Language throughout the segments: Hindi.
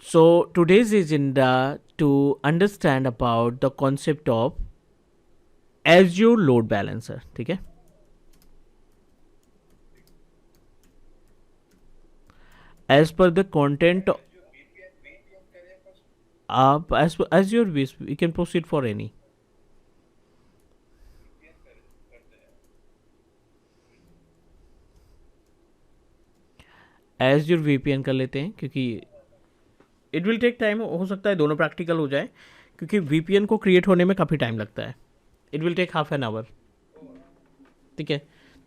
So today's agenda to understand about the concept of Azure load balancer. ठीक है, as per the content, आप as your wish, we can proceed for any. Azure VPN कर लेते हैं क्योंकि इट विल टेक टाइम, हो सकता है दोनों प्रैक्टिकल हो जाए, क्योंकि VPN को क्रिएट होने में काफ़ी टाइम लगता है. It will take half an hour. ठीक है,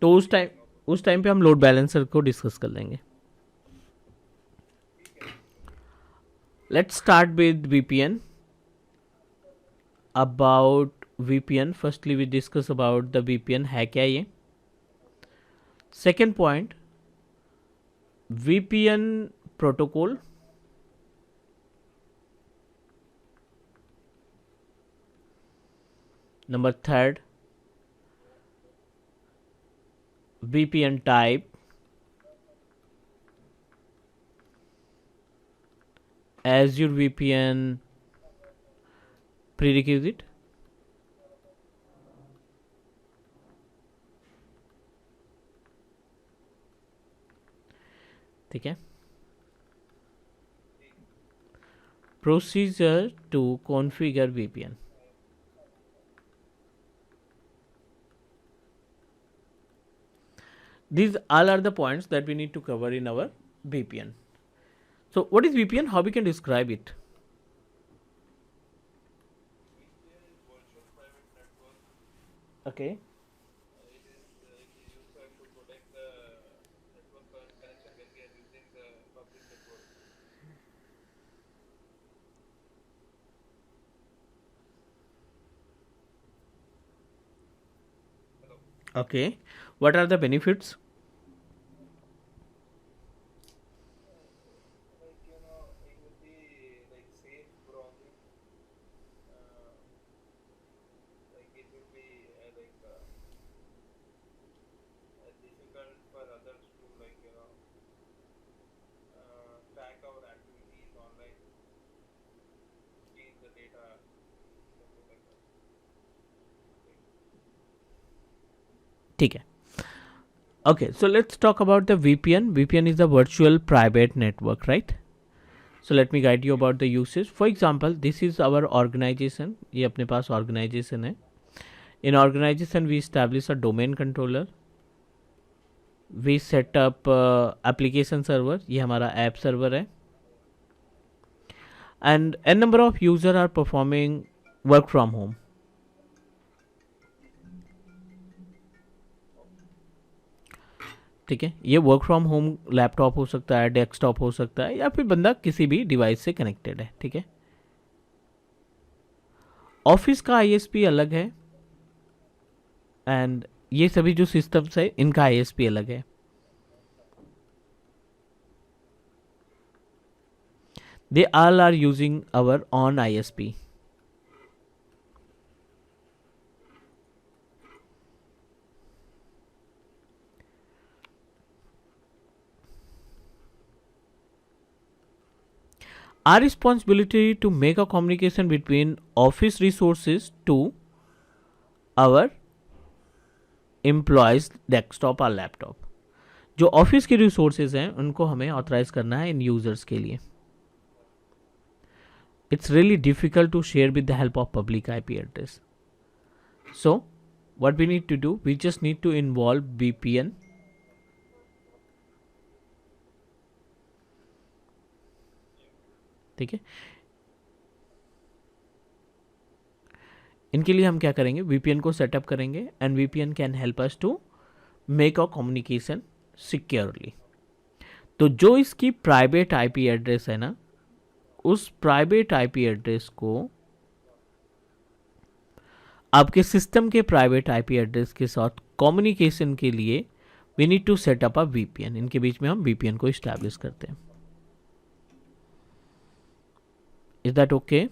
तो उस टाइम पे हम लोड बैलेंसर को डिस्कस कर लेंगे. Let's start with VPN. About VPN, firstly we discuss about the VPN है क्या ये. Second point, VPN protocol. Number third, VPN type. Azure VPN prerequisite. ठीक है, procedure to configure VPN. These all are the points that we need to cover in our VPN. So what is VPN? How we can describe it? Okay. Okay. What are the benefits? ठीक है. Okay, so let's talk about the VPN. VPN is a virtual private network, right? So let me guide you about the usage. For example, this is our organization. ये अपने पास organization है. In organization, we establish a domain controller. We set up application server. ये हमारा app server है. And n number of users are performing work from home. ठीक है, ये वर्क फ्रॉम होम लैपटॉप हो सकता है, डेस्कटॉप हो सकता है, या फिर बंदा किसी भी डिवाइस से कनेक्टेड है. ठीक है, ऑफिस का आईएसपी अलग है, एंड ये सभी जो सिस्टम्स है इनका आईएसपी अलग है. They all are using our own ISP. Our responsibility to make a communication between office resources to our employees desktop और लैपटॉप. जो ऑफिस के रिसोर्सेज हैं उनको हमें ऑथराइज करना है इन यूजर्स के लिए. It's really difficult to share with the help of public IP address. So what we need to do, we just need to involve VPN. ठीक है, इनके लिए हम क्या करेंगे, VPN को सेटअप करेंगे, and VPN can help us to make a communication securely. तो जो इसकी प्राइवेट आईपी एड्रेस है ना, उस प्राइवेट आईपी एड्रेस को आपके सिस्टम के प्राइवेट आईपी एड्रेस के साथ कम्युनिकेशन के लिए we need to setup a VPN. इनके बीच में हम VPN को इस्टेब्लिश करते हैं. Is that okay?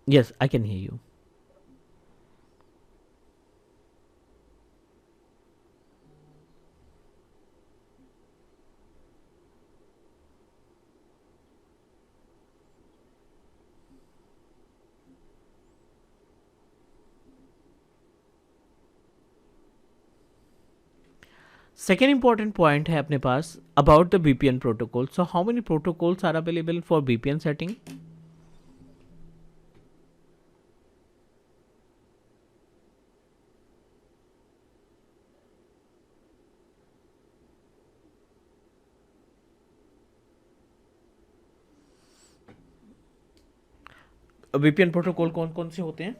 Yes, I can hear you. Second important point है अपने पास about the VPN protocol. So how many protocols are available for VPN setting? VPN protocol कौन कौन से होते हैं?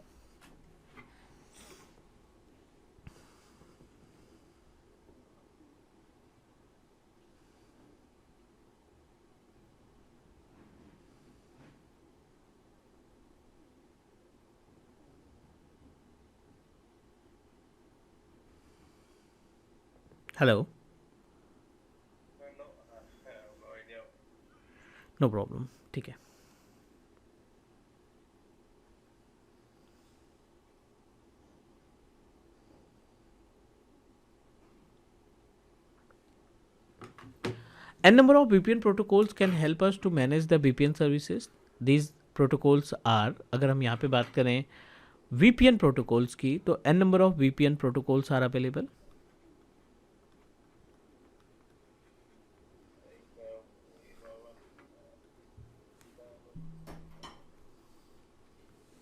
हेलो, नो प्रॉब्लम, ठीक है. N number of VPN protocols can help us to manage the VPN services. These protocols are, अगर हम यहाँ पे बात करें VPN protocols की, तो N number of VPN protocols are available.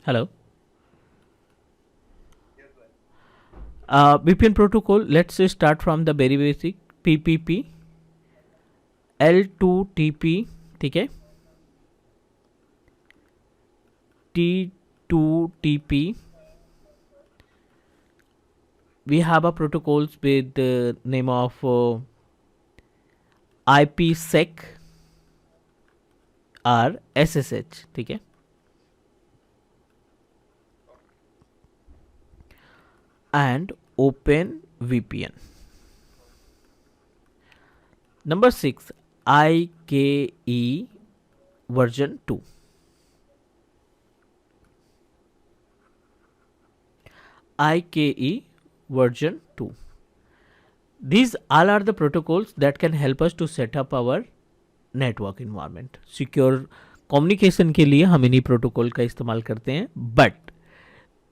Hello. VPN protocol, let's say start from the very basic PPP, L2TP, ठीक है, T2TP. We have a protocols with the name of IPsec or SSH, ठीक है. And OpenVPN. Number 6, IKE version 2. IKE version 2. These all are the protocols that can help us to set up our network environment. Secure communication के लिए हम इन्हीं प्रोटोकॉल का इस्तेमाल करते हैं, बट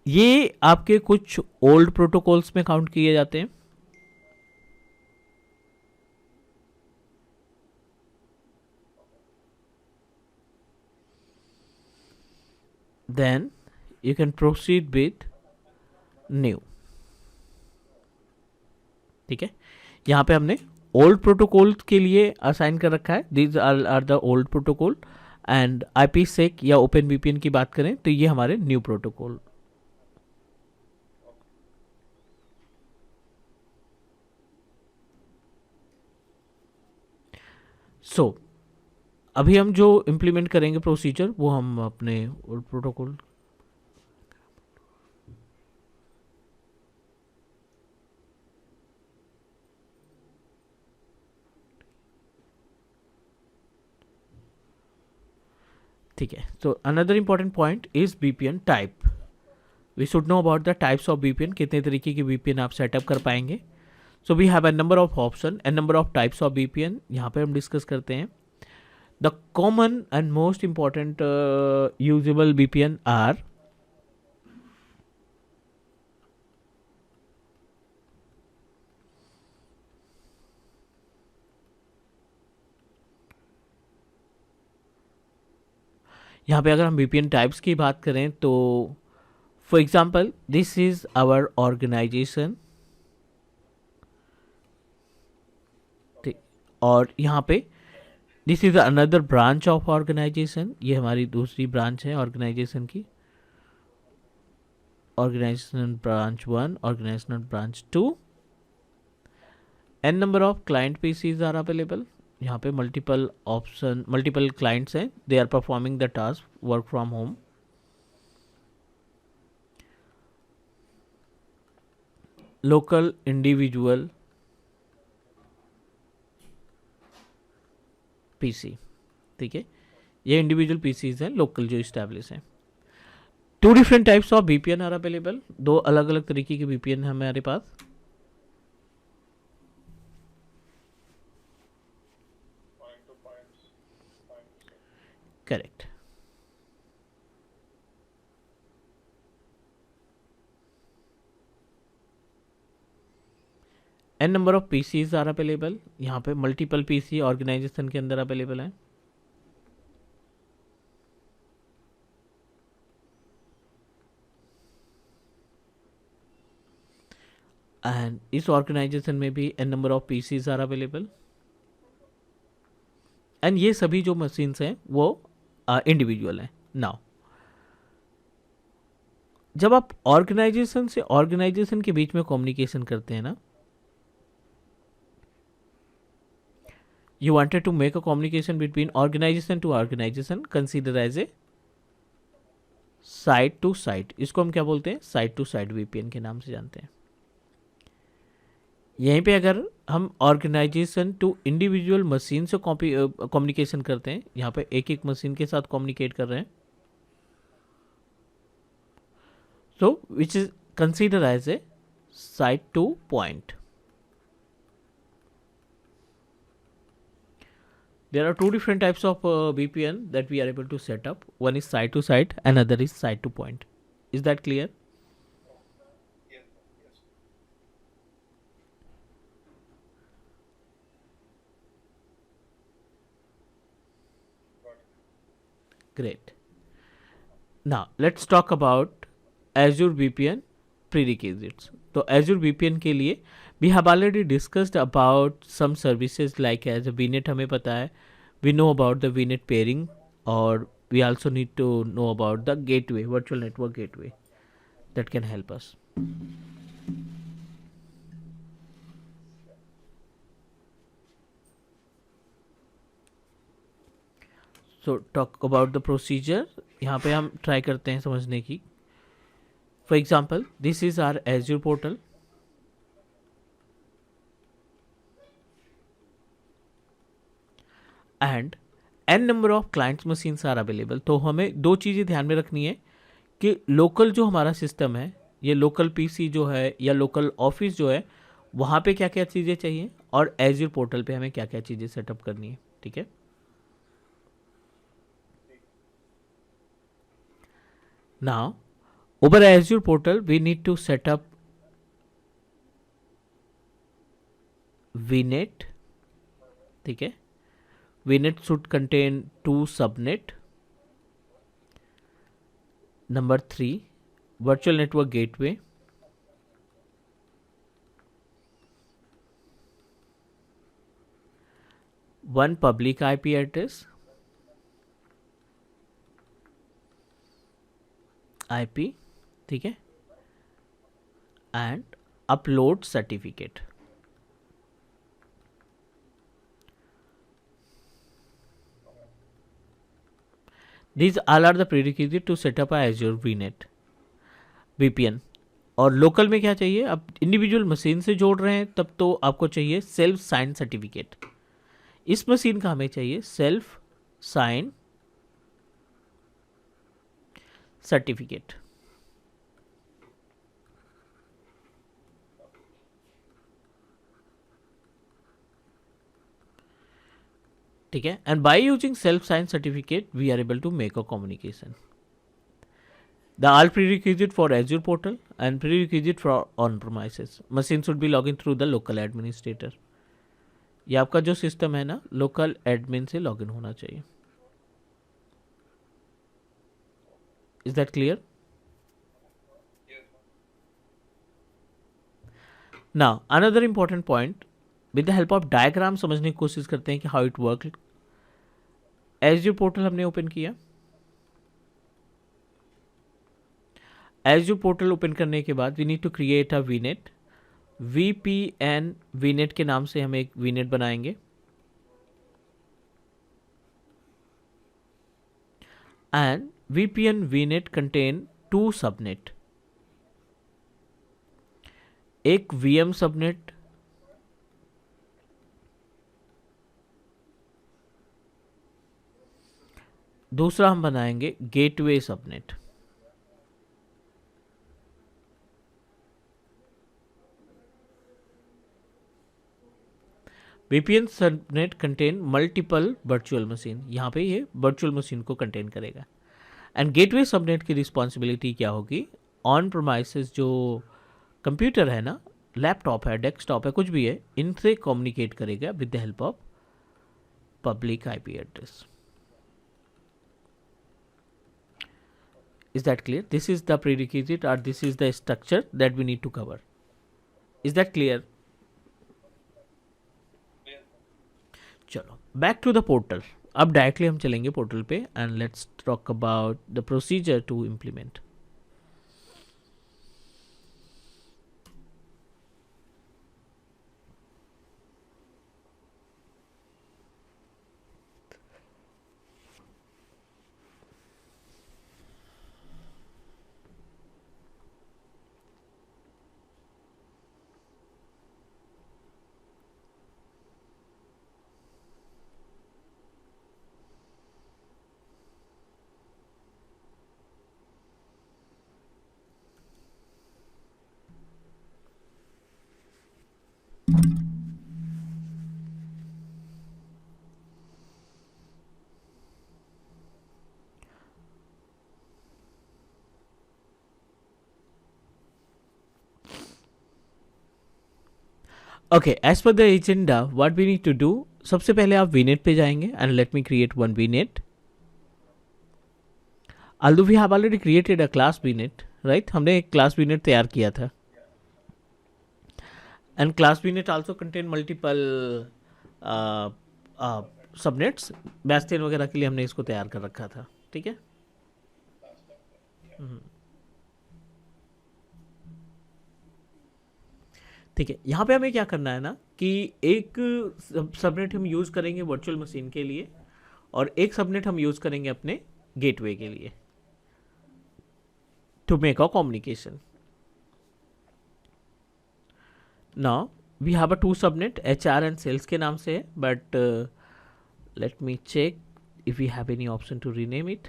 ये आपके कुछ ओल्ड प्रोटोकॉल्स में काउंट किए जाते हैं. Then you can proceed with new. ठीक है, यहाँ पे हमने ओल्ड प्रोटोकॉल के लिए असाइन कर रखा है. These are the old protocol. And IPsec या ओपन VPN की बात करें तो ये हमारे न्यू प्रोटोकॉल. सो अभी हम जो इम्प्लीमेंट करेंगे प्रोसीजर, वो हम अपने ओल्ड प्रोटोकॉल. ठीक है, so another important point is VPN type. We should know about the types of VPN. कितने तरीके की VPN आप सेटअप कर पाएंगे. So we have a number of option and number of types of VPN. यहाँ पे हम डिस्कस करते हैं. The common and most important usable VPN are यहाँ पे अगर हम VPN टाइप्स की बात करें तो for example this is our organisation. और यहाँ पे this is another branch of organisation. ये हमारी दूसरी ब्रांच है ऑर्गेनाइजेशन की. Organisation branch 1, organisation branch 2. n number of client PCs are available. यहाँ पे मल्टीपल ऑप्शन, मल्टीपल क्लाइंट्स हैं. They are performing the task work from home. Local individual PC. ठीक है, ये इंडिविजुअल पीसीज हैं लोकल जो इस्टेब्लिश हैं. Two different types of VPN are available, दो अलग अलग तरीके के VPN है हमारे पास. Correct. n number of PCs are available. यहाँ पे मल्टीपल PC ऑर्गेनाइजेशन के अंदर अवेलेबल है. एंड इस ऑर्गेनाइजेशन में भी n number of PCs are available. And ये सभी जो मशीन्स हैं वो इंडिविजुअल हैं. नाउ जब आप ऑर्गेनाइजेशन से ऑर्गेनाइजेशन के बीच में कम्युनिकेशन करते हैं ना, you wanted to make a communication between organization to organization, consider as a site to site. इसको हम क्या बोलते हैं? साइट टू साइट VPN के नाम से जानते हैं. यहीं पे अगर हम ऑर्गेनाइजेशन टू इंडिविजुअल मशीन से कम्युनिकेशन करते हैं, यहाँ पे एक एक मशीन के साथ कम्युनिकेट कर रहे हैं, so which is considered as a site to point. There are two different types of VPN that we are able to set up. One is site to site, another is site to point. Is that clear? Great. Now let's talk about Azure VPN prerequisites. तो Azure VPN के लिए we have already discussed about some services like as a VNet. हमें पता है, we know about the VNet pairing, or we also need to know about the gateway, virtual network gateway that can help us. So talk about the procedure. यहाँ पे हम ट्राई करते हैं समझने की. For example, this is our Azure portal. And n number of clients machines are available. तो हमें दो चीज़ें ध्यान में रखनी है कि लोकल जो हमारा सिस्टम है, ये लोकल PC जो है या लोकल ऑफिस जो है, वहाँ पे क्या क्या चीज़ें चाहिए, और Azure पोर्टल पे हमें क्या क्या चीज़ें सेटअप करनी है. ठीक है. Now over Azure portal we need to set up VNet. ठीक है. VNet should contain 2 subnet. Number 3, virtual network gateway. One public IP address, IP. ठीक है. And upload certificate. These all are the prerequisites to set up a Azure VNet VPN. और लोकल में क्या चाहिए? आप इंडिविजुअल मशीन से जोड़ रहे हैं तब तो आपको चाहिए सेल्फ साइन सर्टिफिकेट. इस मशीन का हमें चाहिए सेल्फ साइन सर्टिफिकेट. ठीक है. And by using self sign certificate we are able to make a communication. The all prerequisite for Azure portal and prerequisite for on-premises. Machine should be logged in through the local administrator. ये आपका जो सिस्टम है ना, लोकल एडमिन से लॉगिन होना चाहिए. Is that clear? Now another important point, with the help of diagram समझने की कोशिश करते हैं कि how it works. Azure portal हमने ओपन किया. Azure पोर्टल ओपन करने के बाद we need to create a VNet. VPN VNet के नाम से हम एक VNet बनाएंगे. And VPN VNet contain 2 subnet. एक VM सबनेट, दूसरा हम बनाएंगे gateway subnet. VPN subnet contain multiple virtual machine, यहाँ पे ये वर्चुअल मशीन को कंटेन करेगा। एंड गेटवे सबनेट की रिस्पॉन्सिबिलिटी क्या होगी, ऑन प्रोमाइसेस जो कंप्यूटर है ना, लैपटॉप है, डेस्कटॉप है, कुछ भी है, इनसे कम्युनिकेट करेगा with the help of public IP address. Is that clear? This is the prerequisite or this is the structure that we need to cover. Is that clear? चलो बैक टू द पोर्टल। अब डायरेक्टली हम चलेंगे पोर्टल पे and let's talk about the procedure to implement. Okay, as per the agenda what we need to do, सबसे पहले आप वीनेट पे जाएंगे and let me create one VNet. although we have already created a class vnet, right, हमने एक class vnet तैयार किया था, and class vnet also contain multiple uh, uh, subnets, Bastian वगैरह के लिए हमने इसको तैयार कर रखा था, ठीक है। ठीक है, यहाँ पे हमें क्या करना है ना कि एक सबनेट हम यूज़ करेंगे वर्चुअल मशीन के लिए और एक सबनेट हम यूज़ करेंगे अपने गेटवे के लिए to make a communication. Now we have a two subnet, HR and sales के नाम से है, but let me check if we have any option to rename it.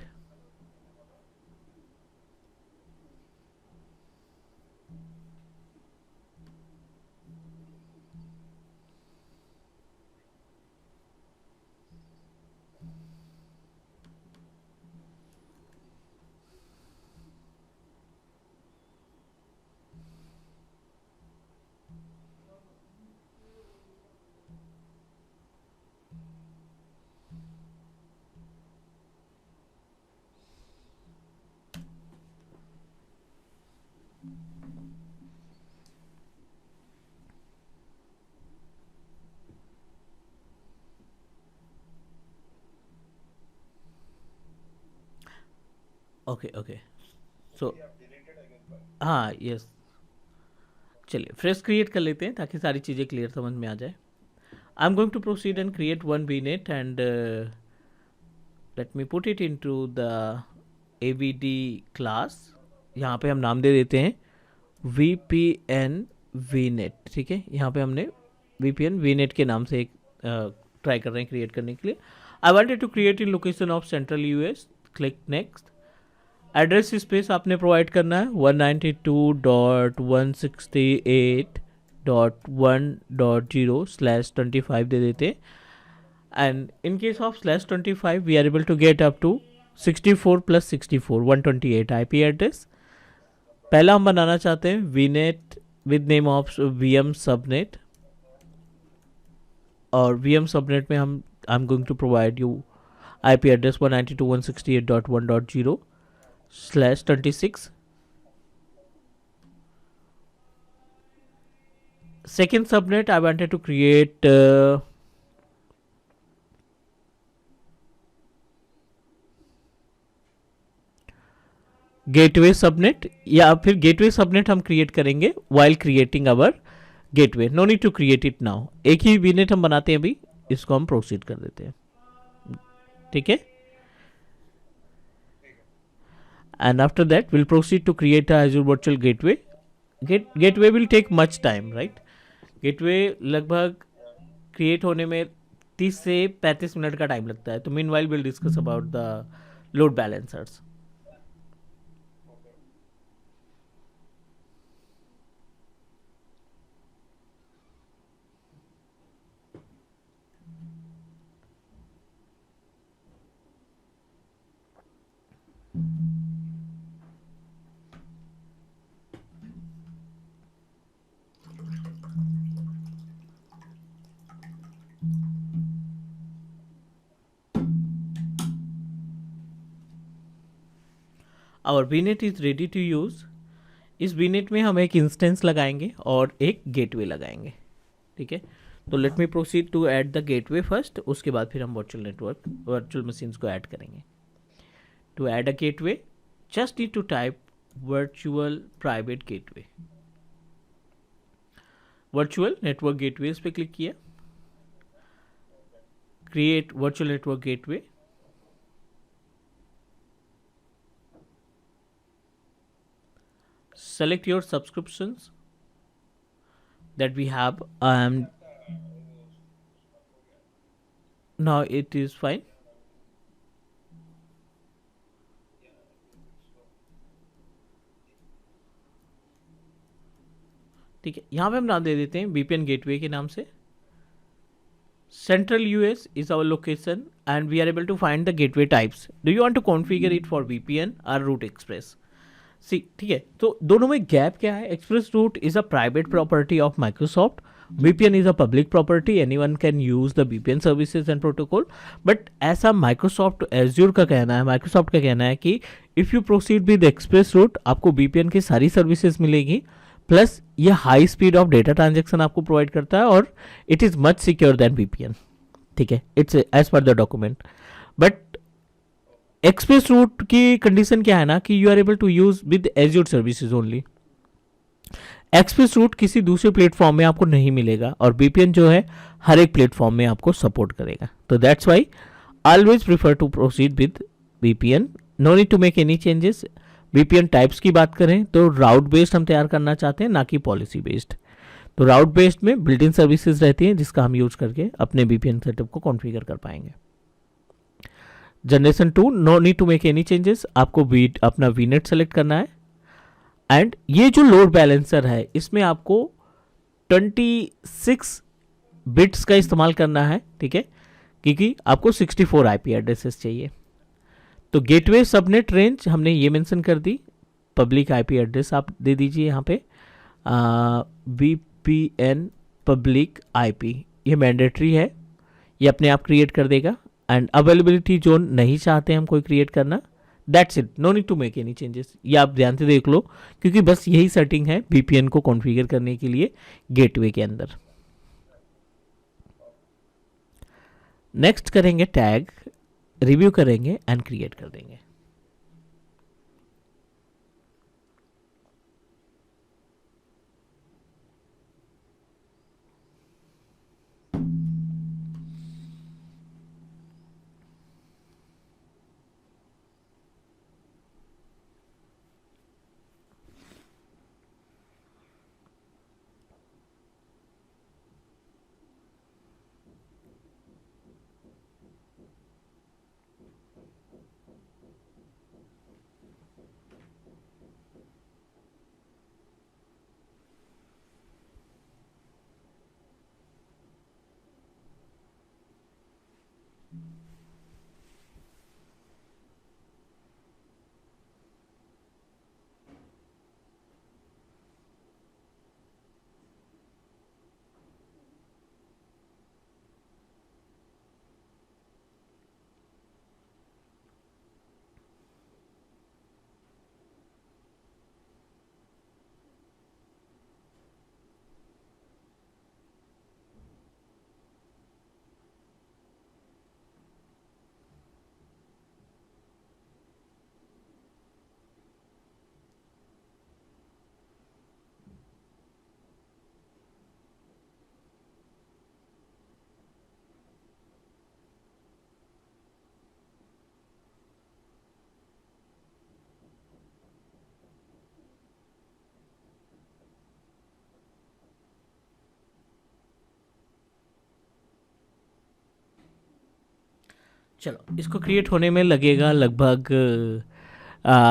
Okay okay, so हाँ यस, चलिए फ्रेश क्रिएट कर लेते हैं ताकि सारी चीज़ें क्लियर समझ में आ जाए। I am going to proceed and create one VNet and let me put it into the AVD class. यहाँ पे हम नाम दे देते हैं VPN VNet, ठीक है। यहाँ पे हमने VPN VNet के नाम से एक ट्राई कर रहे हैं क्रिएट करने के लिए। I wanted to create in location of central US, click next. Address space आपने प्रोवाइड करना है 192.168.1.0/25 दे देते, and in case of /25 we are able to get up to 64 + 64 128 IP address. पहला हम बनाना चाहते हैं VNet with name of VM subnet, और VM सबनेट में हम I am going to provide you IP address 192.168.1.0/26। Second subnet I wanted to create gateway subnet, या फिर गेटवे सबनेट हम क्रिएट करेंगे while creating our gateway, no need to create it now. एक ही वीनेट हम बनाते हैं अभी, इसको हम प्रोसीड कर देते हैं, ठीक है। And after that will proceed to create Azure virtual gateway. Gateway will take much time, right. Gateway लगभग क्रिएट होने में 30 से 35 मिनट का टाइम लगता है। तो meanwhile will discuss about the load balancers. Our VNet is ready to use. इस VNet में हम एक इंस्टेंस लगाएंगे और एक गेटवे लगाएंगे, ठीक है। तो let me proceed to add the gateway first, उसके बाद फिर हम वर्चुअल मशीन्स को ऐड करेंगे। To add a gateway just need to type virtual private gateway. Virtual network gateways पे क्लिक किया, create virtual network gateway. Select your subscriptions that we have. Now it is fine. ठीक है, यहाँ पे हम नाम दे देते हैं VPN गेटवे के नाम से। Central US is our location and we are able to find the gateway types. Do you want to configure it for VPN or Root Express? सी ठीक है, तो दोनों में गैप क्या है? Express route is a private property of Microsoft, VPN is a public property, anyone can use the VPN services and protocol. But ऐसा माइक्रोसॉफ्ट एज्योर का कहना है, माइक्रोसॉफ्ट का कहना है कि if you proceed with express route आपको VPN की सारी सर्विसेज मिलेगी, प्लस ये high speed of data transaction आपको प्रोवाइड करता है और it is much secure than VPN, ठीक है, it's as per the document. But express route की कंडीशन क्या है ना कि you are able to use with Azure services only. Express route किसी दूसरे प्लेटफॉर्म में आपको नहीं मिलेगा और VPN जो है हर एक प्लेटफॉर्म में आपको सपोर्ट करेगा। तो that's why always prefer to proceed with VPN, no need to make any changes. VPN types की बात करें तो राउट बेस्ड हम तैयार करना चाहते हैं, ना कि पॉलिसी बेस्ड। तो राउट बेस्ड में बिल्ट इन सर्विसेज रहती हैं जिसका हम यूज करके अपने VPN सेटअप को कॉन्फ़िगर कर पाएंगे। Generation 2, no need to make any changes, आपको अपना VNet सेलेक्ट करना है। एंड ये जो लोड बैलेंसर है इसमें आपको 26 बिट्स का इस्तेमाल करना है, ठीक है, क्योंकि आपको 64 IP एड्रेसेस चाहिए। तो गेटवे सबनेट रेंज हमने ये मेंशन कर दी, पब्लिक IP एड्रेस आप दे दीजिए यहाँ पे, VPN पब्लिक IP ये मैंडेटरी है, ये अपने आप क्रिएट कर देगा। एंड अवेलेबिलिटी जोन नहीं चाहते हम कोई क्रिएट करना, that's it, no need to make any changes. ये आप ध्यान से देख लो क्योंकि बस यही सेटिंग है VPN को कॉन्फ़िगर करने के लिए गेटवे के अंदर। नेक्स्ट करेंगे टैग, रिव्यू करेंगे एंड क्रिएट कर देंगे। चलो, इसको क्रिएट होने में लगेगा लगभग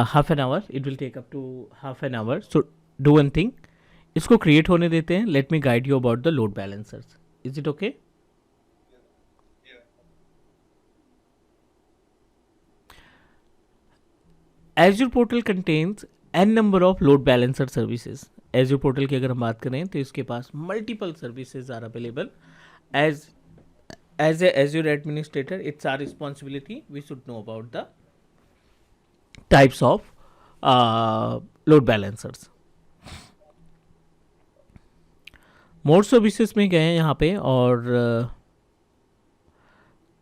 half an hour, it will take up to half an hour. So do one thing, इसको क्रिएट होने देते हैं, let me guide you about the load balancers, is it okay? Azure portal contains n number of load balancer services. Azure portal की अगर हम बात करें तो इसके पास multiple services are available. As a Azure administrator, it's our responsibility. We should know about the types of load balancers. More services में गए हैं यहाँ पे और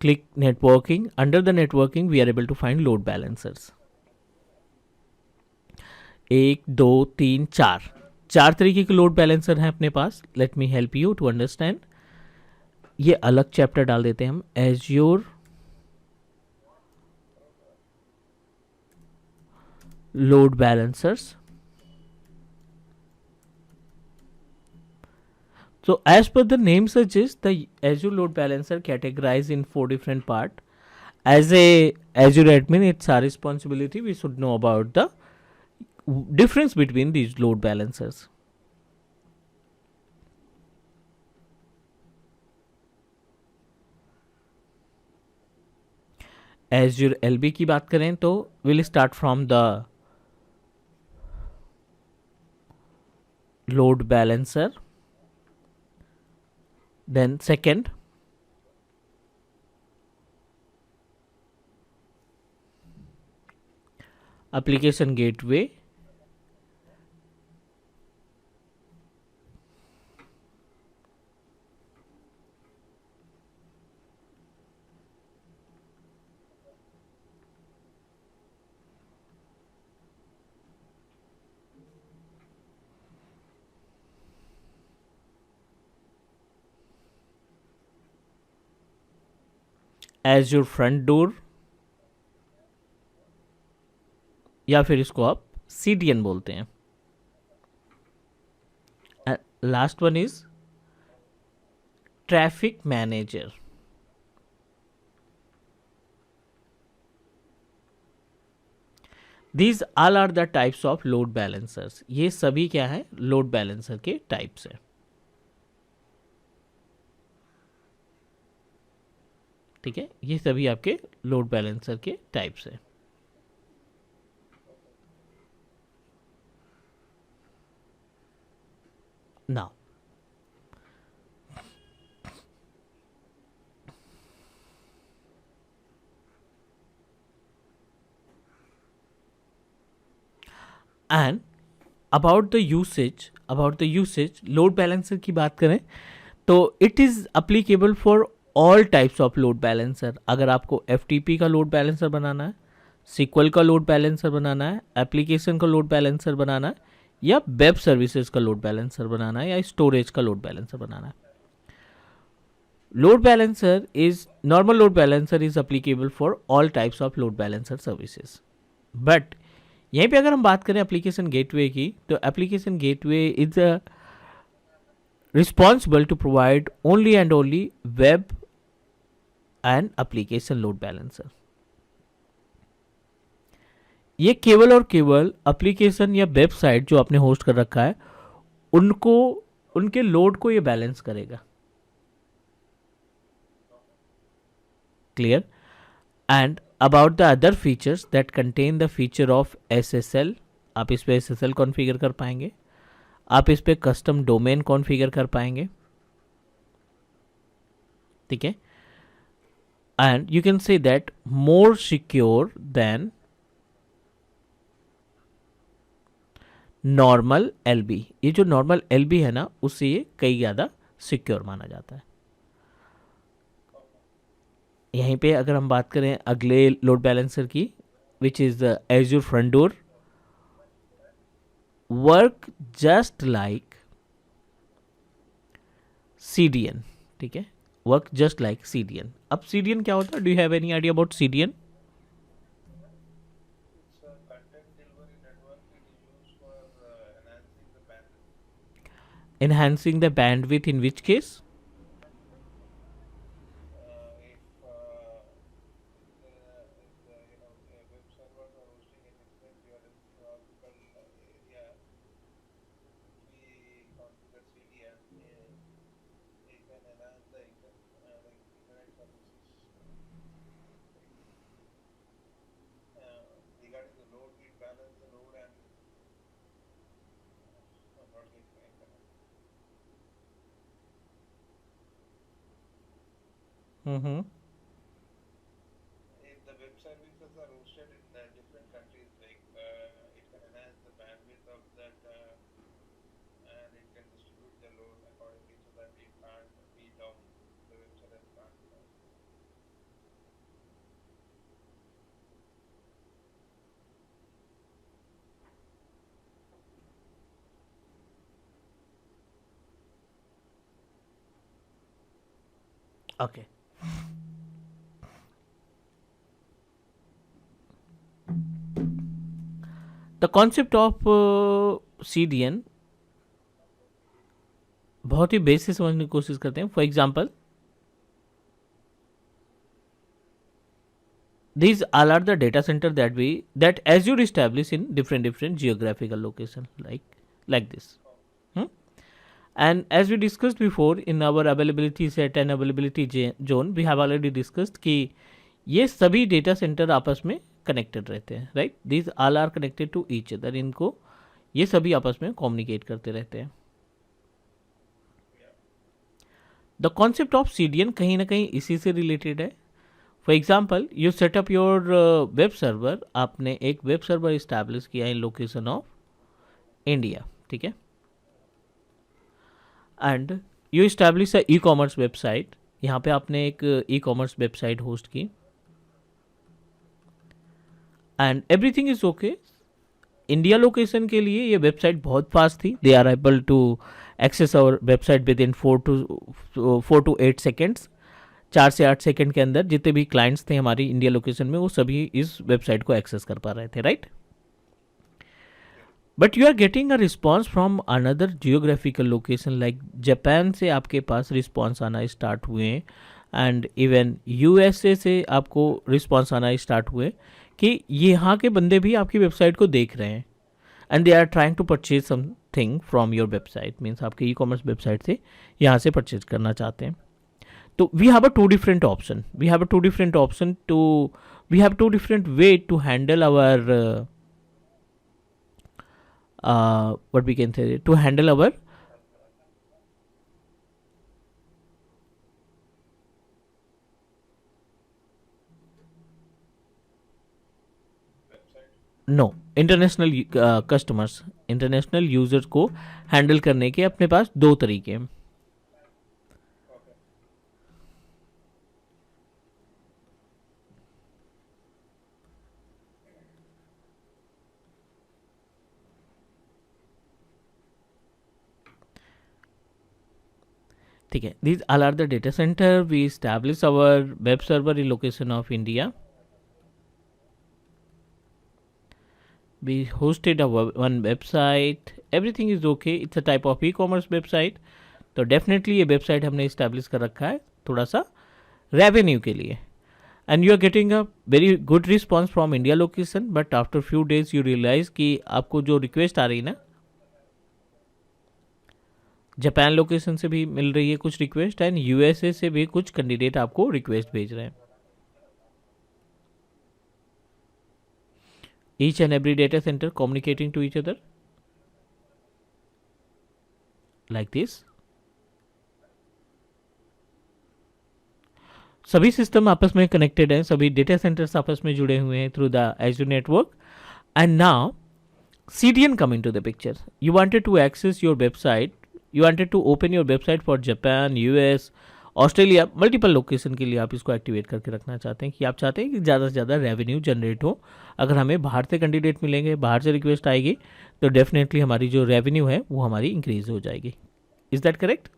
click networking. Under the networking we are able to find load balancers. एक, दो, तीन, चार, चार तरीके के लोड बैलेंसर हैं अपने पास। Let me help you to understand. ये अलग चैप्टर डाल देते हैं हम, Azure load balancers. So as per the name suggests, the Azure Load Balancer categorized in four different parts. As a Azure admin, it's our responsibility. We should know about the difference between these load balancers. Azure LB की बात करें तो we'll start from the load balancer. Then second, application gateway. Azure front door, या फिर इसको आप CDN बोलते हैं। Last one is traffic manager. These all are the types of load balancers. ये सभी क्या है, लोड बैलेंसर के टाइप्स है। ठीक है, ये सभी आपके लोड बैलेंसर के टाइप्स है। Now and about the usage load balancer की बात करें तो it is applicable for all types of load balancer. अगर आपको FTP का लोड बैलेंसर बनाना है, SQL का लोड बैलेंसर बनाना है, एप्लीकेशन का लोड बैलेंसर बनाना है, या वेब सर्विसेज का लोड बैलेंसर बनाना है, या स्टोरेज का लोड बैलेंसर बनाना है, load balancer is normal load balancer is applicable for all types of load balancer services. But यहीं पे अगर हम बात करें एप्लीकेशन गेटवे की, तो application gateway is responsible to provide only and only web and application load balancer। ये केवल और केवल एप्लीकेशन या वेबसाइट जो आपने होस्ट कर रखा है उनको, उनके लोड को ये बैलेंस करेगा। Clear? And about the other features that contain the feature of SSL, आप इस पे SSL कॉन्फ़िगर कर पाएंगे, आप इस पे कस्टम डोमेन कॉन्फ़िगर कर पाएंगे। ठीक है, and you can say that more secure than normal LB। ये जो नॉर्मल LB है ना, उससे ये कई ज़्यादा सिक्योर माना जाता है। यहीं पे अगर हम बात करें अगले लोड बैलेंसर की, which is the azure front door, work just like CDN। ठीक है, वर्क जस्ट लाइक CDN। अब CDN क्या होता है? Do you have any idea about CDN? Enhancing the bandwidth in which case? Mm-hmm. Okay. The concept of CDN बहुत ही बेस से समझने की कोशिश करते हैं. For example, these all are the data center that Azure establish in different geographical location, like this. Hmm? And as we discussed before in our availability set and availability zone, we have already discussed कि ये सभी डेटा सेंटर आपस में कनेक्टेड रहते हैं, right. These all are connected to each other. इनको ये सभी आपस में कम्युनिकेट करते रहते हैं. द कॉन्सेप्ट ऑफ सीडीएन कहीं ना कहीं इसी से रिलेटेड है. For example, you setup your web server. आपने एक वेब सर्वर इस्टेब्लिश किया इन लोकेशन ऑफ इंडिया, ठीक है. And you establish a e commerce website. यहाँ पे आपने एक ई कॉमर्स वेबसाइट होस्ट की and everything is okay. India location के लिए ये वेबसाइट बहुत फास्ट थी. They are able to access our website within 4 to 8 seconds. 4 से 8 सेकेंड के अंदर जितने भी क्लाइंट्स थे हमारी इंडिया लोकेशन में वो सभी इस वेबसाइट को एक्सेस कर पा रहे थे, right. But you are getting a response from another geographical location like Japan से आपके पास रिस्पॉन्स आना स्टार्ट हुए एंड इवन यूएसए से आपको रिस्पॉन्स आना स्टार्ट हुए कि यहाँ के बंदे भी आपकी वेबसाइट को देख रहे हैं and they are trying to purchase something from your website. Means आपके ई कॉमर्स वेबसाइट से यहाँ से परचेज करना चाहते हैं. तो we have a two different option. We have two different way to handle our what we can say to handle our no international customers. International users को हैंडल करने के अपने पास दो तरीके हैं. ठीक है. These all are the data center. We establish our web server in location of India. We hosted one website. Everything is okay. It's a type of e-commerce website. तो डेफिनेटली ये वेबसाइट हमने इस्टेब्लिश कर रखा है थोड़ा सा रेवेन्यू के लिए. And you are getting a very good response from India location. But after few days you realize कि आपको जो रिक्वेस्ट आ रही है ना जापान लोकेशन से भी मिल रही है कुछ रिक्वेस्ट एंड यूएसए से भी कुछ कैंडिडेट आपको रिक्वेस्ट भेज रहे हैं. each and every data center communicating to each other like this. सभी सिस्टम आपस में कनेक्टेड हैं. सभी डेटा सेंटर्स आपस में जुड़े हुए हैं through the Azure network. And now CDN come into the picture. You wanted to access your website. You wanted to open your website for Japan, US, Australia. Multiple location के लिए आप इसको एक्टिवेट करके रखना चाहते हैं कि आप चाहते हैं कि ज़्यादा से ज़्यादा रेवेन्यू जनरेट हो. अगर हमें बाहर से कैंडिडेट मिलेंगे, बाहर से रिक्वेस्ट आएगी तो डेफिनेटली हमारी जो रेवेन्यू है वो हमारी इंक्रीज हो जाएगी. Is that correct?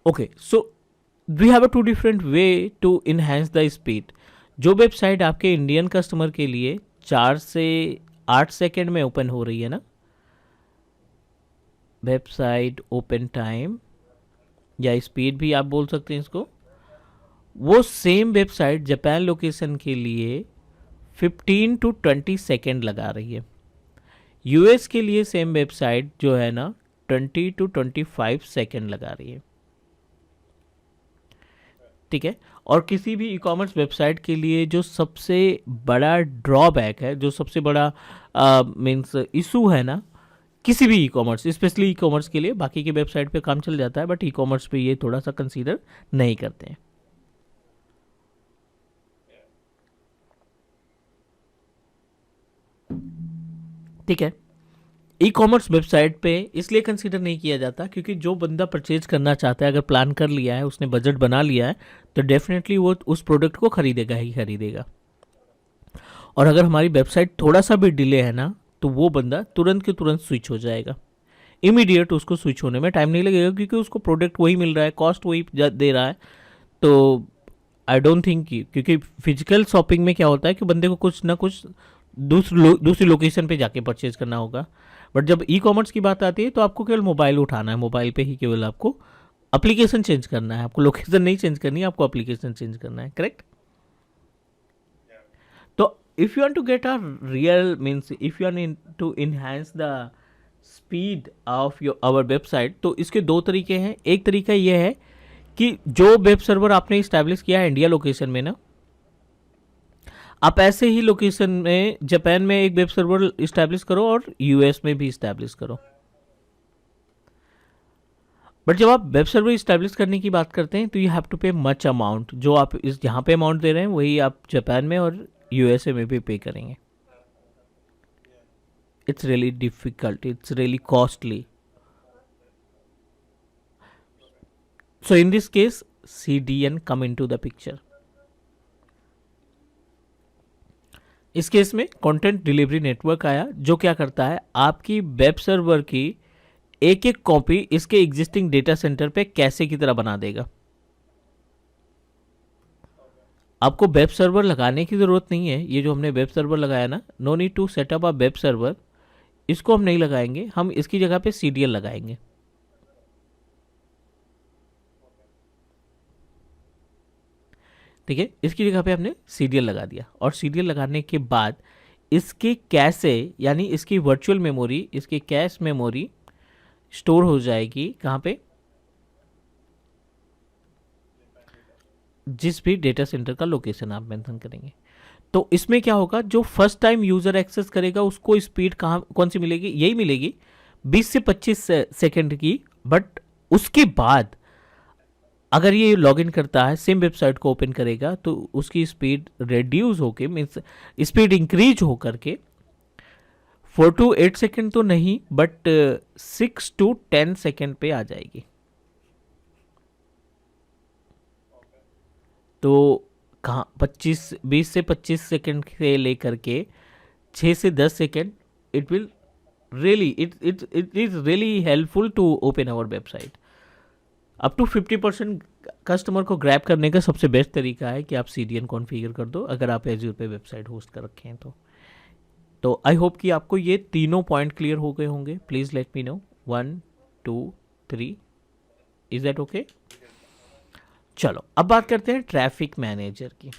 Okay. So we have a two different way to enhance the speed. जो वेबसाइट आपके इंडियन कस्टमर के लिए 4 से 8 सेकेंड में ओपन हो रही है ना, वेबसाइट ओपन टाइम या स्पीड भी आप बोल सकते हैं इसको, वो सेम वेबसाइट जापान लोकेशन के लिए 15 to 20 सेकेंड लगा रही है. यूएस के लिए सेम वेबसाइट जो है ना 20 to 25 सेकेंड लगा रही है. ठीक है. और किसी भी ई कॉमर्स वेबसाइट के लिए जो सबसे बड़ा ड्रॉबैक है, जो सबसे बड़ा मीन्स इशू है ना किसी भी e commerce, specially e commerce के लिए, बाकी की वेबसाइट पे काम चल जाता है बट ई कॉमर्स पे ये थोड़ा सा कंसीडर नहीं करते हैं. ठीक है. ई कॉमर्स वेबसाइट पे इसलिए कंसीडर नहीं किया जाता क्योंकि जो बंदा परचेज करना चाहता है, अगर प्लान कर लिया है, उसने बजट बना लिया है, तो डेफिनेटली वो उस प्रोडक्ट को खरीदेगा ही खरीदेगा. और अगर हमारी वेबसाइट थोड़ा सा भी डिले है ना तो वो बंदा तुरंत के तुरंत स्विच हो जाएगा. इमीडिएट उसको स्विच होने में टाइम नहीं लगेगा, क्योंकि उसको प्रोडक्ट वही मिल रहा है, कॉस्ट वही दे रहा है। तो आई डोंट थिंक क्योंकि फिजिकल शॉपिंग में क्या होता है कि बंदे को कुछ ना कुछ दूसरी लोकेशन पे जाके परचेज करना होगा। बट जब ई कॉमर्स की बात आती है तो आपको केवल मोबाइल उठाना है, मोबाइल पे ही केवल आपको एप्लीकेशन चेंज करना है, आपको लोकेशन नहीं चेंज करनी है, आपको एप्लीकेशन चेंज करना है, करेक्ट। तो if you want to get a real means if you want to enhance the speed of your our website, तो इसके दो तरीके हैं। एक तरीका ये है कि जो वेब सर्वर आपने इस्टेब्लिश किया है इंडिया लोकेशन में ना, आप ऐसे ही लोकेशन में जापान में एक वेब सर्वर इस्टेब्लिश करो और यूएस में भी इस्टेब्लिश करो। बट जब आप वेब सर्वर इस्टेब्लिश करने की बात करते हैं तो you have to pay much amount. जो आप इस यहाँ पे अमाउंट दे रहे हैं वही आप जापान में और यूएसए में भी पे करेंगे। It's really difficult, it's really costly. So in this case CDN come into the picture। इस केस में कंटेंट डिलीवरी नेटवर्क आया, जो क्या करता है, आपकी वेब सर्वर की एक एक कॉपी इसके एग्जिस्टिंग डेटा सेंटर पे कैसे की तरह बना देगा। आपको वेब सर्वर लगाने की ज़रूरत नहीं है। ये जो हमने वेब सर्वर लगाया ना, no need to setup a web server, इसको हम नहीं लगाएंगे, हम इसकी जगह पे CDN लगाएंगे। ठीक है, इसकी जगह पे हमने CDN लगा दिया, और CDN लगाने के बाद इसके कैशे यानी इसकी वर्चुअल मेमोरी, इसकी कैश मेमोरी स्टोर हो जाएगी कहाँ पे, जिस भी डेटा सेंटर का लोकेशन आप मेंशन करेंगे। तो इसमें क्या होगा, जो फर्स्ट टाइम यूजर एक्सेस करेगा उसको स्पीड कहाँ कौन सी मिलेगी, यही मिलेगी 20 से 25 सेकंड की। बट उसके बाद अगर ये लॉगिन करता है, सेम वेबसाइट को ओपन करेगा, तो उसकी स्पीड रिड्यूस होके मीन्स स्पीड इंक्रीज हो करके 4 to 8 सेकेंड तो नहीं बट 6 to 10 सेकेंड पे आ जाएगी। तो कहाँ 20 से 25 सेकेंड से लेकर के 6 से 10 second, it will really it is really helpful to open our website. Up to 50% customer को ग्रैब करने का सबसे बेस्ट तरीका है कि आप CDN कॉन्फ़िगर कर दो, अगर आप एज्योर पे वेबसाइट होस्ट कर रखे हैं तो आई होप कि आपको ये तीनों पॉइंट क्लियर हो गए होंगे। Please let me know 1 2 3, is that okay? चलो अब बात करते हैं ट्रैफिक मैनेजर की।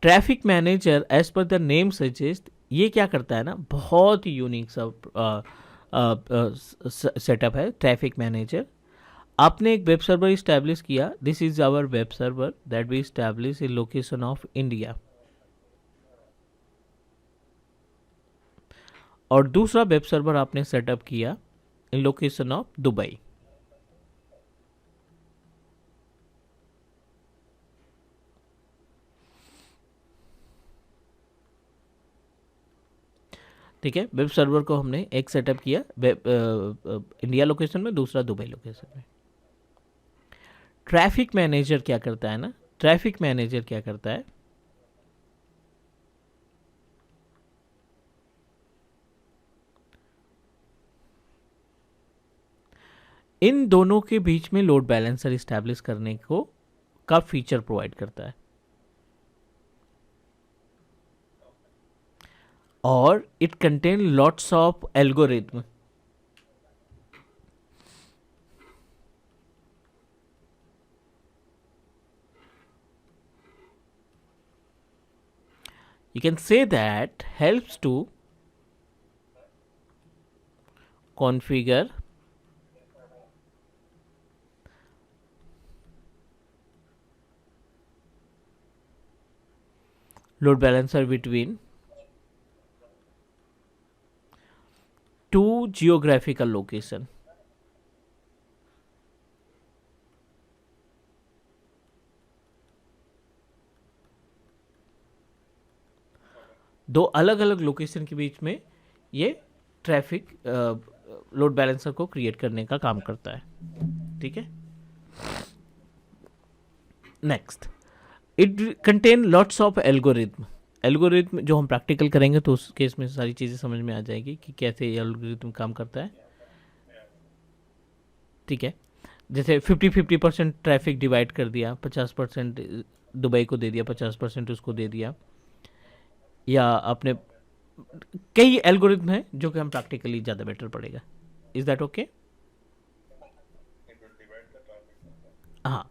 Traffic manager as per the name suggest, ये क्या करता है ना, बहुत ही यूनिक सा सेटअप है ट्रैफिक मैनेजर। आपने एक वेब सर्वर इस्टेब्लिश किया, this is our web server that we establish in location of India, और दूसरा वेब सर्वर आपने सेटअप किया इन लोकेशन ऑफ दुबई। ठीक है, वेब सर्वर को हमने एक सेटअप किया इंडिया लोकेशन में, दूसरा दुबई लोकेशन में। ट्रैफिक मैनेजर क्या करता है ना, ट्रैफिक मैनेजर क्या करता है, इन दोनों के बीच में लोड बैलेंसर इस्टेब्लिश करने को का फीचर प्रोवाइड करता है, और it contain lots of algorithm. You can say that helps to configure load balancer between two geographical location। दो अलग अलग लोकेशन के बीच में ये ट्रैफिक लोड बैलेंसर को क्रिएट करने का काम करता है। ठीक है, next, it contain lots of algorithm. Algorithm जो हम प्रैक्टिकल करेंगे तो उस केस में सारी चीज़ें समझ में आ जाएगी कि कैसे ये एल्गोरिथम काम करता है। ठीक है, जैसे 50-50% ट्रैफिक डिवाइड कर दिया, 50% दुबई को दे दिया, 50% उसको दे दिया, या अपने कई एल्गोरिथम है जो कि हम प्रैक्टिकली ज़्यादा बेटर पड़ेगा। Is that okay? हाँ,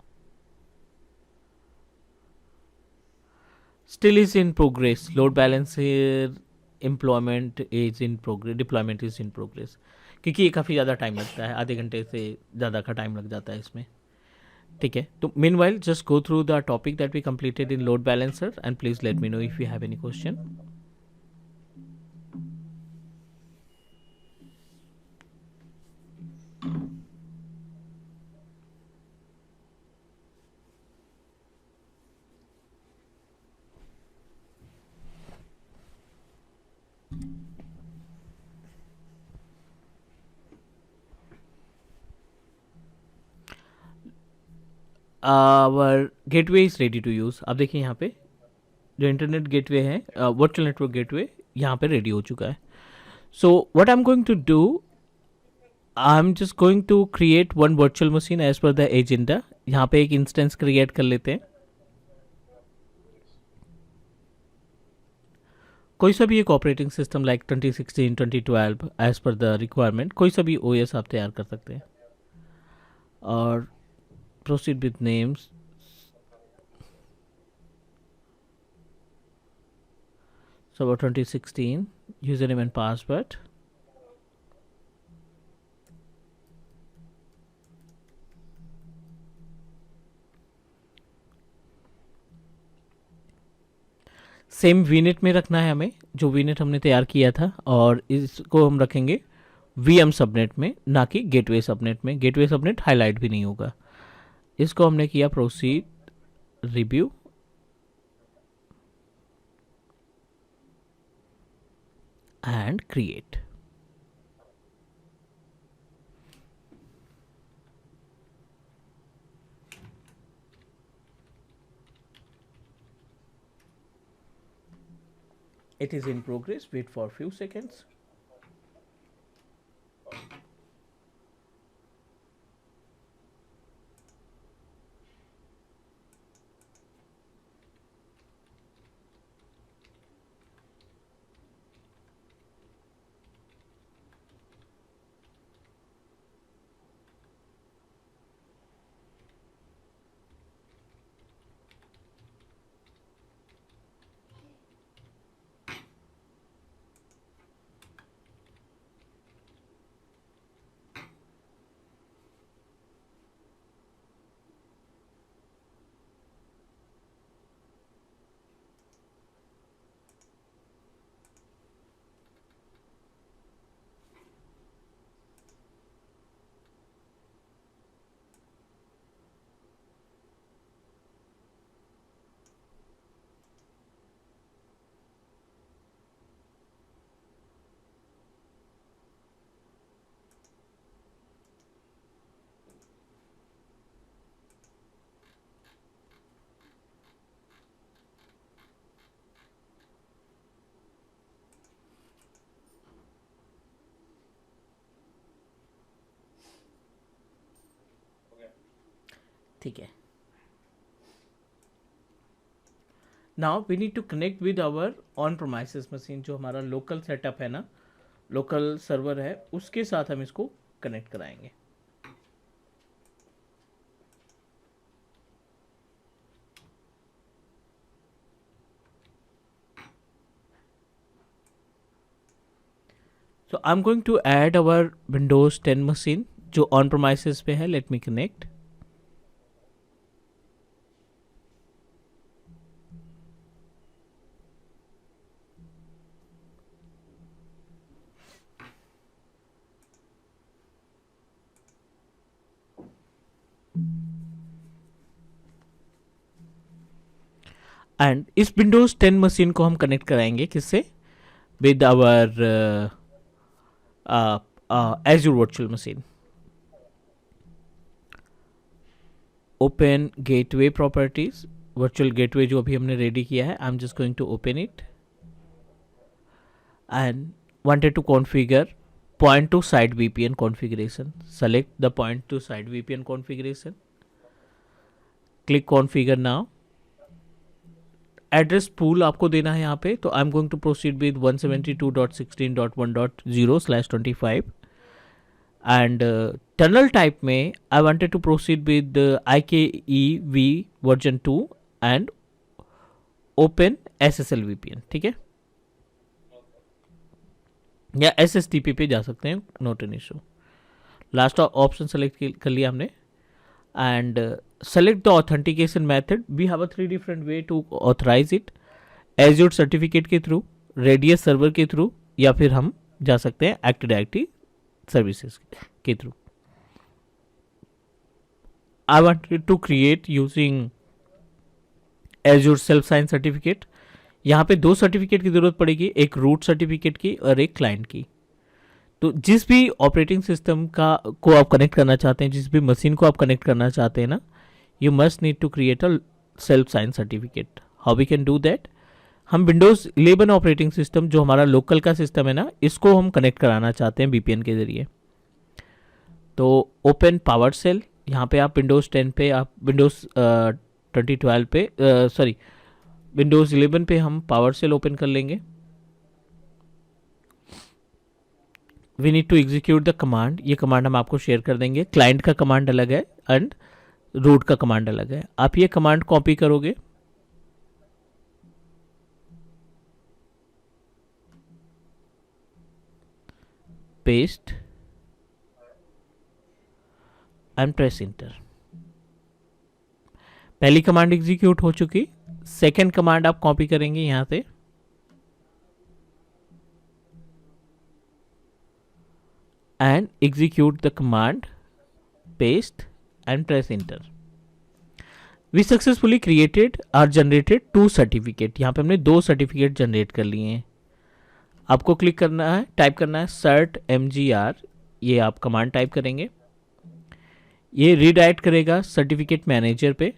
still is in progress, load balancer employment is in progress, deployment is in progress, क्योंकि ये काफ़ी ज़्यादा टाइम लगता है, आधे घंटे से ज़्यादा का टाइम लग जाता है इसमें। ठीक है, तो meanwhile just go through the topic that we completed in load balancer and please let me know if you have any question. Our gateway is ready to use. अब देखिए यहाँ पे जो इंटरनेट गेटवे है, वर्चुअल नेटवर्क गेटवे यहाँ पे रेडी हो चुका है। So what I am going to do, I am just going to create one virtual machine as per the agenda. यहाँ पे एक इंस्टेंस क्रिएट कर लेते हैं, कोई सा भी एक operating system like 2016 2012 as per the requirement, कोई सा भी ओएस आप तैयार कर सकते हैं। और proceed with names, server 2016, username and password, same वीनेट में रखना है हमें, जो वीनेट हमने तैयार किया था, और इसको हम रखेंगे वीएम सबनेट में, ना कि गेटवे सबनेट में। गेटवे सबनेट हाईलाइट भी नहीं होगा। इसको हमने किया proceed, review, and create. It is in progress. Wait for a few seconds. ठीक है, now we need to connect with our on premises machine. जो हमारा लोकल सेटअप है ना, लोकल सर्वर है, उसके साथ हम इसको कनेक्ट कराएंगे। So I am going to add our Windows 10 machine जो ऑन प्रोमाइसिस पे है। Let me connect. एंड इस विंडोज 10 मशीन को हम कनेक्ट कराएंगे किससे? With our Azure virtual machine. Open gateway properties, virtual gateway जो अभी हमने रेडी किया है, I am just going to open it and wanted to configure point to site VPN configuration. Select the point to site VPN configuration. Click configure now. Address pool आपको देना है यहाँ पे, तो I'm going to proceed with 172.16.1.0/25 and tunnel type में I wanted to proceed with IKEV version 2 and open SSL VPN. ठीक है, या SSTP पे जा सकते हैं, not an issue. Last option select कर लिया हमने and select the authentication method. We have a 3 different way to authorize it. Azure certificate के थ्रू, रेडियस सर्वर के थ्रू, या फिर हम जा सकते हैं एक्टिव डायरेक्टरी सर्विसेज के through. I wanted to create using Azure self sign certificate. यहाँ पे 2 सर्टिफिकेट की ज़रूरत पड़ेगी, एक रूट सर्टिफिकेट की और एक क्लाइंट की. तो जिस भी ऑपरेटिंग सिस्टम को आप कनेक्ट करना चाहते हैं, जिस भी मशीन को आप कनेक्ट करना चाहते हैं ना, you must need to create a self sign certificate. How we can do that? हम विंडोज़ 11 ऑपरेटिंग सिस्टम जो हमारा लोकल का सिस्टम है ना, इसको हम कनेक्ट कराना चाहते हैं VPN के ज़रिए. तो ओपन पावर सेल. यहाँ पे आप विंडोज़ 10 पे, आप विंडोज़ 2012 पे, सॉरी विंडोज़ 11 पे हम पावर सेल ओपन कर लेंगे. We need to execute the command. ये कमांड हम आपको शेयर कर देंगे. क्लाइंट का कमांड अलग है एंड रूट का कमांड अलग है. आप ये कमांड कॉपी करोगे, पेस्ट एंड प्रेस इंटर. पहली कमांड एग्जीक्यूट हो चुकी. सेकेंड कमांड आप कॉपी करेंगे यहां से and execute the command, paste and press enter. We successfully created और जनरेटेड 2 सर्टिफिकेट. यहां पे हमने 2 सर्टिफिकेट जनरेट कर लिए हैं. आपको क्लिक करना है, टाइप करना है cert mgr. ये आप कमांड टाइप करेंगे, ये रीडायरेक्ट करेगा सर्टिफिकेट मैनेजर पे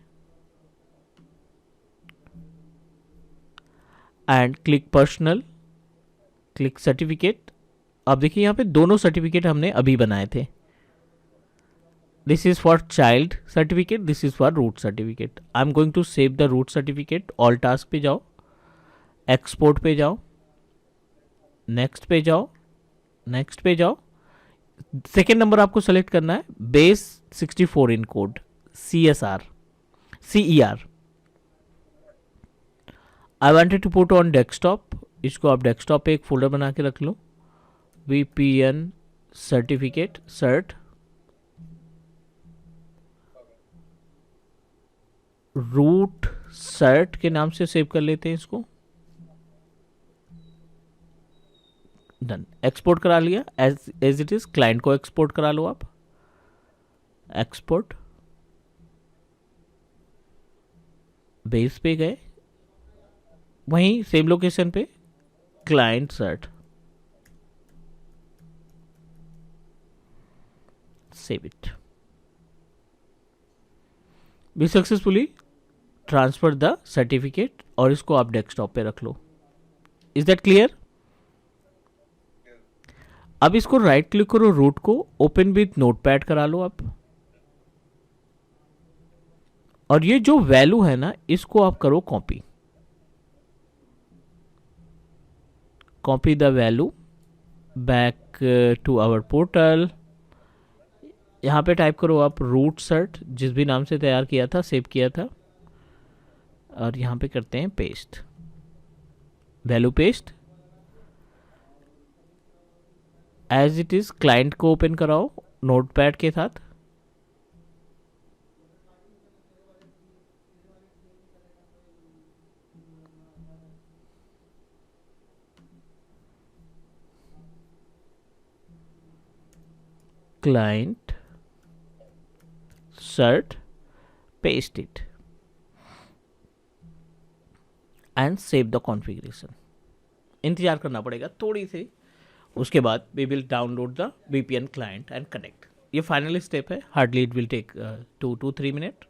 and click personal, click certificate. अब देखिए यहाँ पे दोनों सर्टिफिकेट हमने अभी बनाए थे. This is for child certificate, this is for root certificate. I am going to save the root certificate. All task पे जाओ, एक्सपोर्ट पे जाओ, नेक्स्ट पे जाओ, नेक्स्ट पे जाओ. सेकेंड नंबर आपको सेलेक्ट करना है, base 64 encode, CER. I wanted to put on desktop. इसको आप डेस्कटॉप पे एक फोल्डर बना के रख लो. VPN certificate cert root cert के नाम से सेव कर लेते हैं इसको. डन. एक्सपोर्ट करा लिया एज इट इज. क्लाइंट को एक्सपोर्ट करा लो आप. एक्सपोर्ट, बेस पे गए, वहीं सेम लोकेशन पे client cert, save it. We successfully transfer the certificate और इसको आप डेस्कटॉप पे रख लो. Is that clear? अब इसको राइट क्लिक करो, रूट को ओपन विथ नोटपैड करा लो आप. और ये जो वैल्यू है ना, इसको आप करो copy. Copy the value back to our portal. यहाँ पे टाइप करो आप रूट सर्ट, जिस भी नाम से तैयार किया था, सेव किया था, और यहाँ पे करते हैं paste, value paste as it is. Client को ओपन कराओ नोटपैड के साथ. Client cert, paste it and save the configuration. इंतजार करना पड़ेगा थोड़ी सी, उसके बाद we will download the VPN client and connect. ये फाइनल स्टेप है, hardly it will take 2 to 3 minute.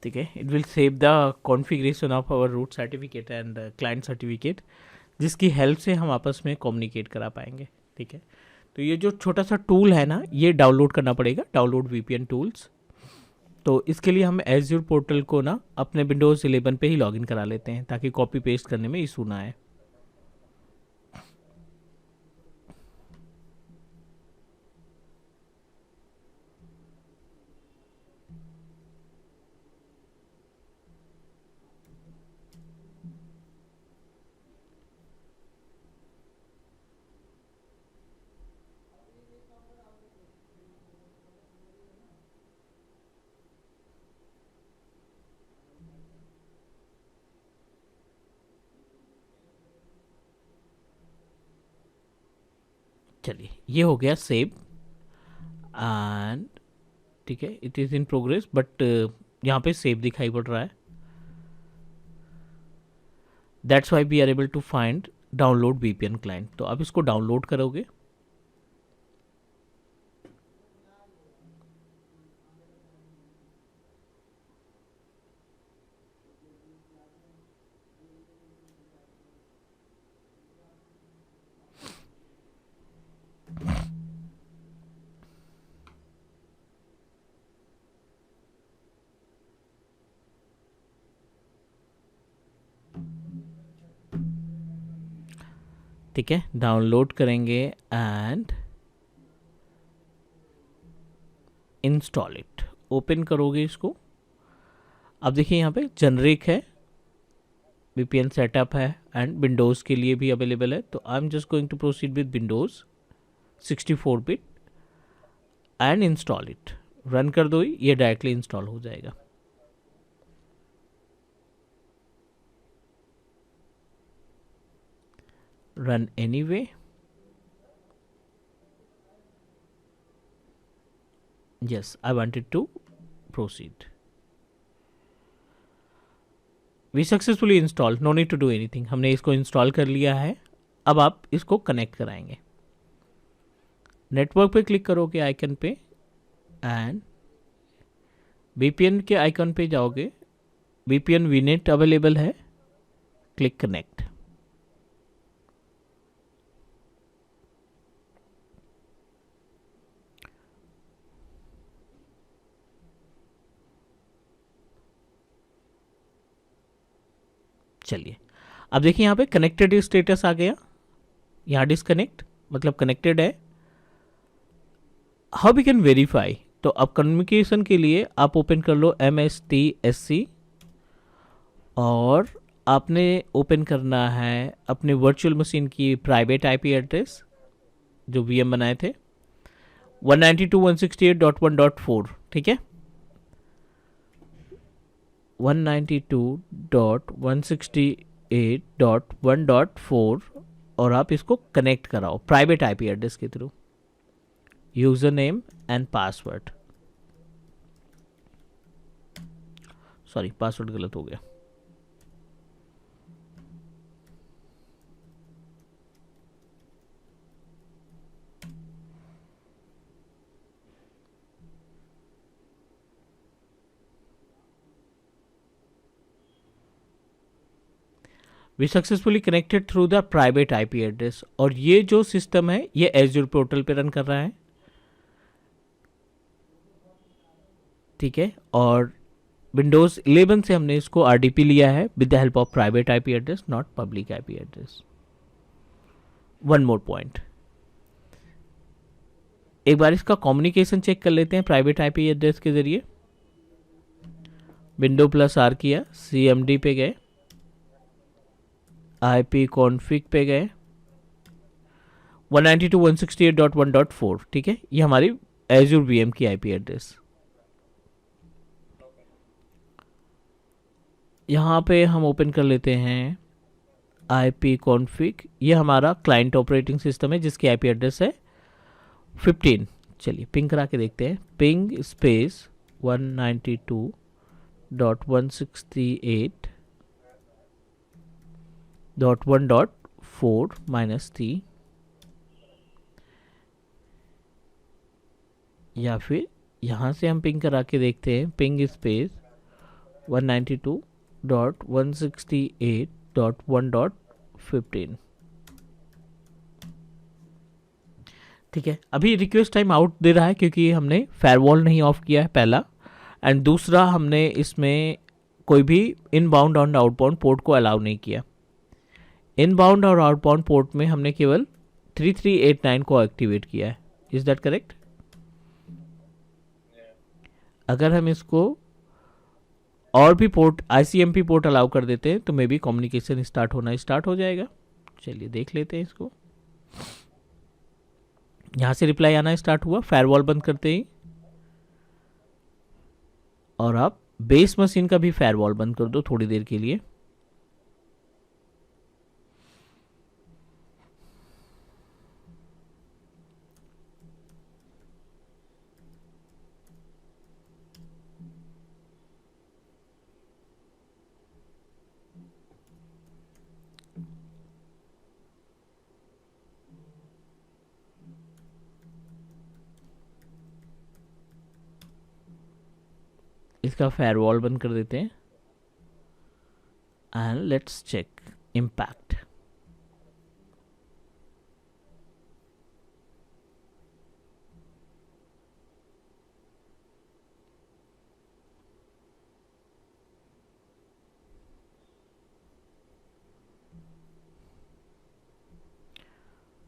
ठीक है, it will save the configuration of our root certificate and client certificate, जिसकी हेल्प से हम आपस में कम्युनिकेट करा पाएंगे। ठीक है, तो ये जो छोटा सा टूल है ना, ये डाउनलोड करना पड़ेगा, डाउनलोड वीपीएन टूल्स। तो इसके लिए हम एज्योर पोर्टल को ना अपने विंडोज़ 11 पे ही लॉगिन करा लेते हैं, ताकि कॉपी पेस्ट करने में इशू ना आए। चलिए, ये हो गया सेव एंड ठीक है, it is in progress, but यहाँ पे सेव दिखाई पड़ रहा है। That's why we are able to find download VPN client. तो आप इसको डाउनलोड करोगे। ठीक है, डाउनलोड करेंगे एंड इंस्टॉल इट। ओपन करोगे इसको। अब देखिए यहाँ पे जनरिक है, वीपीएन सेटअप है एंड विंडोज़ के लिए भी अवेलेबल है। तो I am just going to proceed with Windows 64 bit and install it. Run कर दो, ये डायरेक्टली इंस्टॉल हो जाएगा। Run anyway. yes, I wanted to proceed. We successfully installed, no need to do anything। हमने इसको इंस्टॉल कर लिया है। अब आप इसको कनेक्ट कराएंगे। नेटवर्क पे क्लिक करोगे आइकन पे एंड वीपीएन के आइकन पे जाओगे। वीपीएन वीनेट अवेलेबल है, क्लिक कनेक्ट। चलिए, अब देखिए यहाँ पे कनेक्टेड स्टेटस आ गया, यहाँ डिसकनेक्ट मतलब कनेक्टेड है। How we can verify? तो अब कम्युनिकेशन के लिए आप ओपन कर लो MSTSC और आपने ओपन करना है अपने वर्चुअल मशीन की प्राइवेट आईपी एड्रेस जो VM बनाए थे 192.168.1.4। ठीक है, 192.168.1.4 और आप इसको कनेक्ट कराओ प्राइवेट आईपी एड्रेस के थ्रू। User name and password, sorry password गलत हो गया। We successfully connected through the private IP address. और ये जो सिस्टम है ये एज्योर पोर्टल पे रन कर रहा है। ठीक है, और विंडोज 11 से हमने इसको RDP लिया है with the help of private IP address, not public IP address. One more point, एक बार इसका कम्युनिकेशन चेक कर लेते हैं प्राइवेट आईपी एड्रेस के जरिए। विंडो प्लस R किया, CMD पे गए, IP कॉन्फ़िग पे गए, 192.168.1.4। ठीक है, ये हमारी एज्योर VM की IP एड्रेस। यहाँ पे हम ओपन कर लेते हैं IP कॉन्फ़िग, ये हमारा क्लाइंट ऑपरेटिंग सिस्टम है जिसकी IP एड्रेस है 15। चलिए पिंग करा के देखते हैं। पिंग स्पेस 192.168.1.4 -3, या फिर यहाँ से हम पिंग करा के देखते हैं। Ping space 192.168.1.15। ठीक है, अभी रिक्वेस्ट टाइम आउट दे रहा है क्योंकि हमने फायरवॉल नहीं ऑफ किया है पहला, एंड दूसरा हमने इसमें कोई भी इनबाउंड और आउटबाउंड पोर्ट को अलाउ नहीं किया। इनबाउंड और आउटबाउंड पोर्ट में हमने केवल 3389 को एक्टिवेट किया है। Is that correct? अगर हम इसको और भी पोर्ट ICMP पोर्ट अलाउ कर देते हैं तो मे बी कम्युनिकेशन स्टार्ट हो जाएगा। चलिए देख लेते हैं इसको। यहां से रिप्लाई आना स्टार्ट हुआ फायरवॉल बंद करते ही, और आप बेस मशीन का भी फायरवॉल बंद कर दो थोड़ी देर के लिए। इसका फायरवॉल बंद कर देते हैं and let's check impact.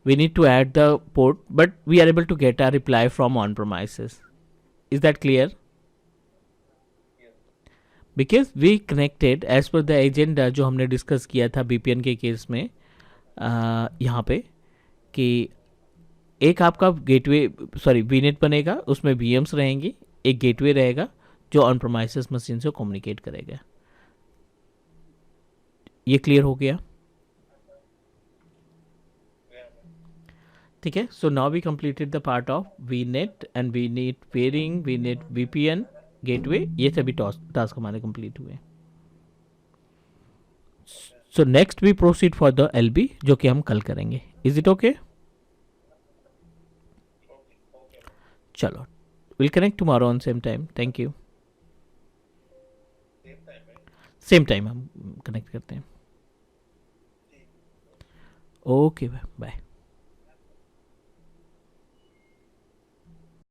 We need to add the port, but we are able to get a reply from on premises. Is that clear? Because we connected as per the agenda जो हमने डिस्कस किया था VPN के केस में, यहाँ पे कि एक आपका गेटवे VNet बनेगा, उसमें VMs रहेंगी, एक गेटवे रहेगा जो ऑन प्रोमाइसेस मशीन से कम्युनिकेट करेगा। ये क्लियर हो गया? ठीक है, so now we completed the part of VNet and VNet peering, VNet VPN gateway, ये सभी टास्क हमारे कंप्लीट हुए। So next we proceed for the LB जो कि हम कल करेंगे। Is it okay? चलो, will connect tomorrow on same time. Thank you. Same time हम कनेक्ट करते हैं। Okay bye.